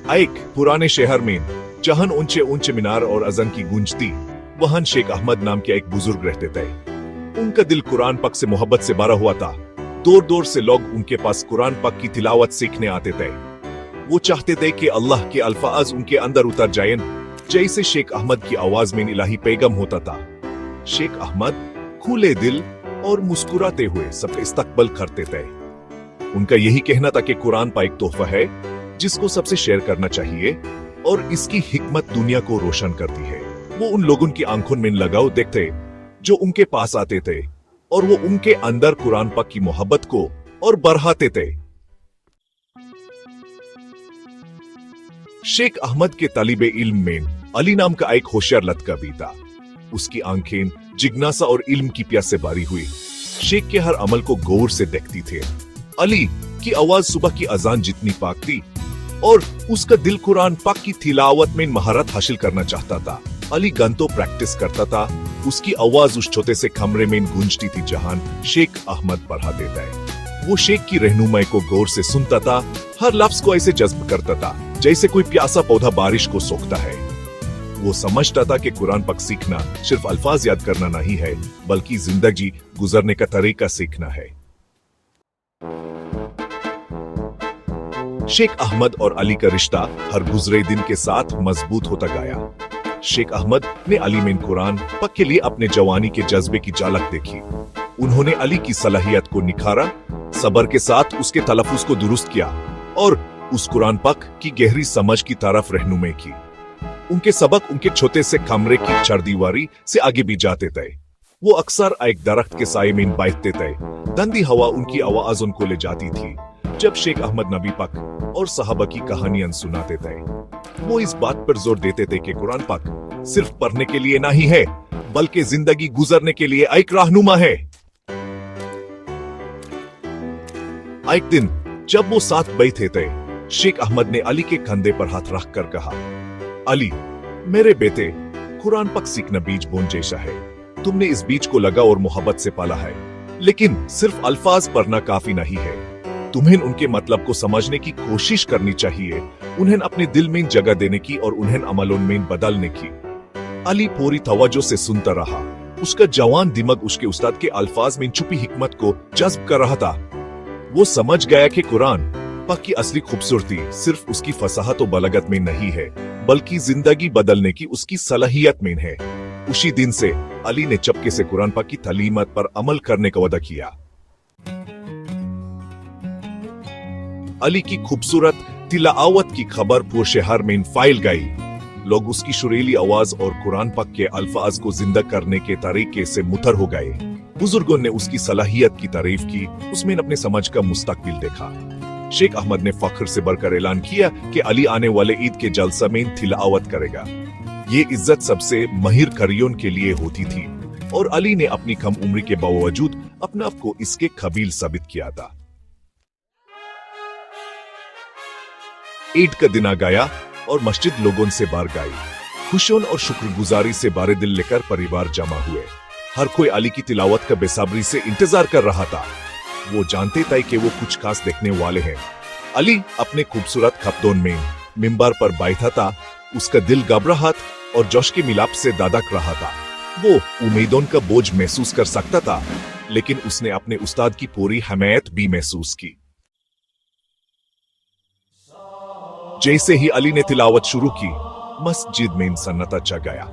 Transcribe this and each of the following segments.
एक पुराने शहर में जहां ऊंचे ऊंचे मीनार और अज़न की गूंज थी, वहां शेख अहमद नाम के एक बुजुर्ग रहते थे। उनका दिल कुरान पाक से मोहब्बत से भरा हुआ था। दूर दूर से लोग उनके पास कुरान पाक की तिलावत सीखने आते थे। वो चाहते थे कि अल्लाह के अल्फाज उनके अंदर उतर जाएं, जैसे शेख अहमद की आवाज में इलाही पैगाम होता था। शेख अहमद खुले दिल और मुस्कुराते हुए सबका इस्तकबाल करते थे। उनका यही कहना था कि कुरान पाक एक तोहफा है जिसको सबसे शेयर करना चाहिए और इसकी हिकमत दुनिया को रोशन करती है। वो उन लोगों की आंखों में लगाव देखते जो उनके पास आते थे और वो उनके अंदर कुरान पाक की मोहब्बत को और बढ़ाते थे। शेख अहमद के तालिबे इल्म में अली नाम का एक होशियार लड़का भी था। उसकी आंखें जिज्ञासा और इल्म की प्यास से भरी हुई शेख के हर अमल को गौर से देखती थी। अली की आवाज सुबह की अजान जितनी पाक थी और उसका दिल कुरान पाक की तिलावत में महारत हासिल करना चाहता था। अली घंटों प्रैक्टिस करता था। उसकी आवाज उस छोटे से कमरे में गूंजती थी जहां शेख अहमद पढ़ाते थे। वो शेख की रहनुमाई को गौर से सुनता था, हर लफ्ज को ऐसे जज्ब करता था जैसे कोई प्यासा पौधा बारिश को सोखता है। वो समझता था कि कुरान पाक सीखना सिर्फ अल्फाज याद करना नहीं है, बल्कि जिंदगी गुजरने का तरीका सीखना है। शेख अहमद और अली का रिश्ता हर गुजरे दिन के साथ मजबूत होता गया। शेख अहमद ने अली में कुरान पाक के लिए अपने जवानी के जज्बे की झलक देखी। उन्होंने अली की सलाहियत को निखारा, सब्र के साथ उसके तलफ्फुज़ को दुरुस्त किया और उस कुरान पाक की गहरी समझ की तरफ रहनुमाई की। उनके सबक उनके छोटे से कमरे की चारदीवारी से आगे भी जाते थे। वो अक्सर एक दरख्त के साए में बैठते थे। ठंडी हवा उनकी आवाज उनको ले जाती थी जब शेख अहमद नबी पाक और सहाबा की कहानियां सुनाते थे। वो इस बात पर जोर देते थे कि कुरान पाक सिर्फ पढ़ने के लिए नहीं है, बल्कि जिंदगी गुजरने के लिए एक रहनुमा है। एक दिन जब वो साथ बैठे थे, शेख अहमद ने अली के कंधे पर हाथ रखकर कहा, अली मेरे बेटे, कुरान पाक सीखना बीज बोन जैसा है। तुमने इस बीज को लगा और मोहब्बत से पाला है, लेकिन सिर्फ अल्फाज पढ़ना काफी नहीं है। तुम्हें उनके मतलब को समझने की कोशिश करनी चाहिए, उन्हें अपने दिल में जगह देने की और उन्हें अमलों में बदलने की। अली पूरी तवज्जो से सुनता रहा। उसका जवान दिमाग उसके उस्ताद के अल्फाज में छुपी हिकमत को जज्ब कर रहा था। वो समझ गया कि कुरान पाक की असली खूबसूरती सिर्फ उसकी फसाहत और बलागत में नहीं है, बल्कि जिंदगी बदलने की उसकी सलाहियत में है। उसी दिन से अली ने चपके से कुरान पाक की तालीमत पर अमल करने का वादा किया। अली की खूबसूरत तिलावत की खबर पूरे शहर में फैल गई। लोग उसकी सुरीली आवाज और कुरान पाक के अल्फाज को जिंदा करने के तरीके से मुतर हो गए। बुजुर्गों ने उसकी सलाहियत की तारीफ की, उसमें अपने समझ का मुस्तकबिल देखा। शेख अहमद ने फख्र से बढ़कर ऐलान किया कि अली आने वाले ईद के जलसा में तिलावत करेगा। ये इज्जत सबसे माहिर कारियों के लिए होती थी और अली ने अपनी कम उम्र के बावजूद अपने आप को इसके काबिल साबित किया था। ईद का दिन आ गया और मस्जिद लोगों से भर गई। खुशियों और शुक्रगुजारी से बारे दिल लेकर परिवार जमा हुए। हर कोई अली की तिलावत का बेसब्री से इंतजार कर रहा था। वो जानते थे कि वो कुछ खास देखने वाले हैं। अली अपने खूबसूरत खपदोन में मिंबर पर बैठा था। उसका दिल घबराहट और जोश के मिलाप से धड़क रहा था। वो उम्मीदों का बोझ महसूस कर सकता था, लेकिन उसने अपने उस्ताद की पूरी हमायत भी महसूस की। जैसे ही अली ने तिलावत शुरू की, मस्जिद में सन्नाटा छा गया।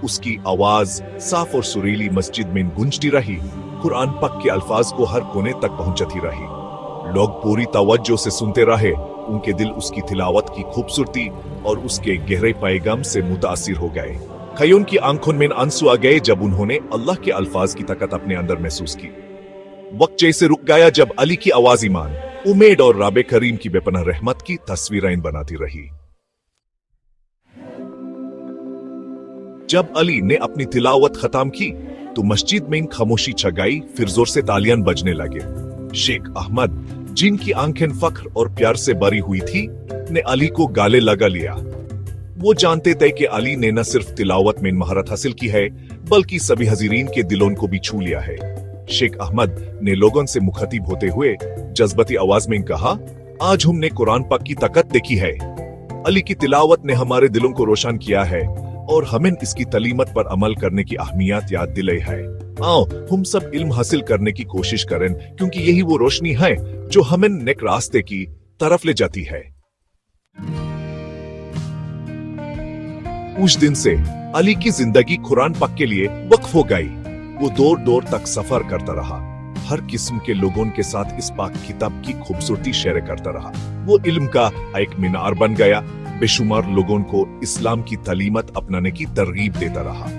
उसकी आवाज साफ और सुरीली मस्जिद में गूंजती रही। कुरान पाक के अल्फाज को हर कोने तक पहुंचती रही। लोग पूरी तवज्जो से सुनते रहे। उनके दिल उसकी तिलावत की खूबसूरती और उसके गहरे पैगाम से मुतासिर हो गए। कईयों की आंखों में आंसू आ गए जब उन्होंने अल्लाह के अल्फाज की ताकत अपने अंदर महसूस की। वक्त जैसे रुक गया जब अली की आवाज ईमान, उम्मीद और रब करीम की बेपनाह रहमत की तस्वीरें बनाती रही। जब अली ने अपनी तिलावत खत्म की तो मस्जिद में खामोशी छा गई। फिर जोर से तालियां बजने लगे। शेख अहमद, जिनकी आंखें फख्र और प्यार से भरी हुई थी, ने अली को गाले लगा लिया। वो जानते थे कि अली ने न सिर्फ तिलावत में महारत हासिल की है, बल्कि सभी हाजिरीन के दिलों को भी छू लिया है। शेख अहमद ने लोगों से मुखातिब होते हुए जज्बाती आवाज में कहा, आज हमने कुरान पाक की ताकत देखी है। अली की तिलावत ने हमारे दिलों को रोशन किया है और हमें इसकी तलीमत पर अमल करने की अहमियत याद दिलाई है। आओ हम सब इल्म हासिल करने की कोशिश करें, क्योंकि यही वो रोशनी है जो हमें नेक रास्ते की तरफ ले जाती है। उस दिन से अली की जिंदगी कुरान पाक के लिए वक्फ हो गई। वो दूर दूर तक सफर करता रहा, हर किस्म के लोगों के साथ इस पाक किताब की खूबसूरती शेयर करता रहा। वो इल्म का एक मीनार बन गया, बेशुमार लोगों को इस्लाम की तालीमत अपनाने की तरगीब देता रहा,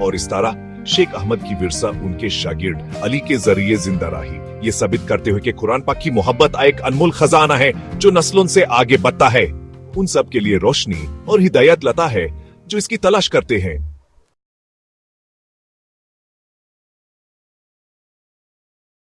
और इस तरह शेख अहमद की विरसा उनके शागिर्द अली के जरिए जिंदा रही, ये साबित करते हुए कि कुरान पाक की मोहब्बत एक अनमोल खजाना है जो नस्लों से आगे बढ़ता है। उन सब के लिए रोशनी और हिदायत लाता है जो इसकी तलाश करते हैं।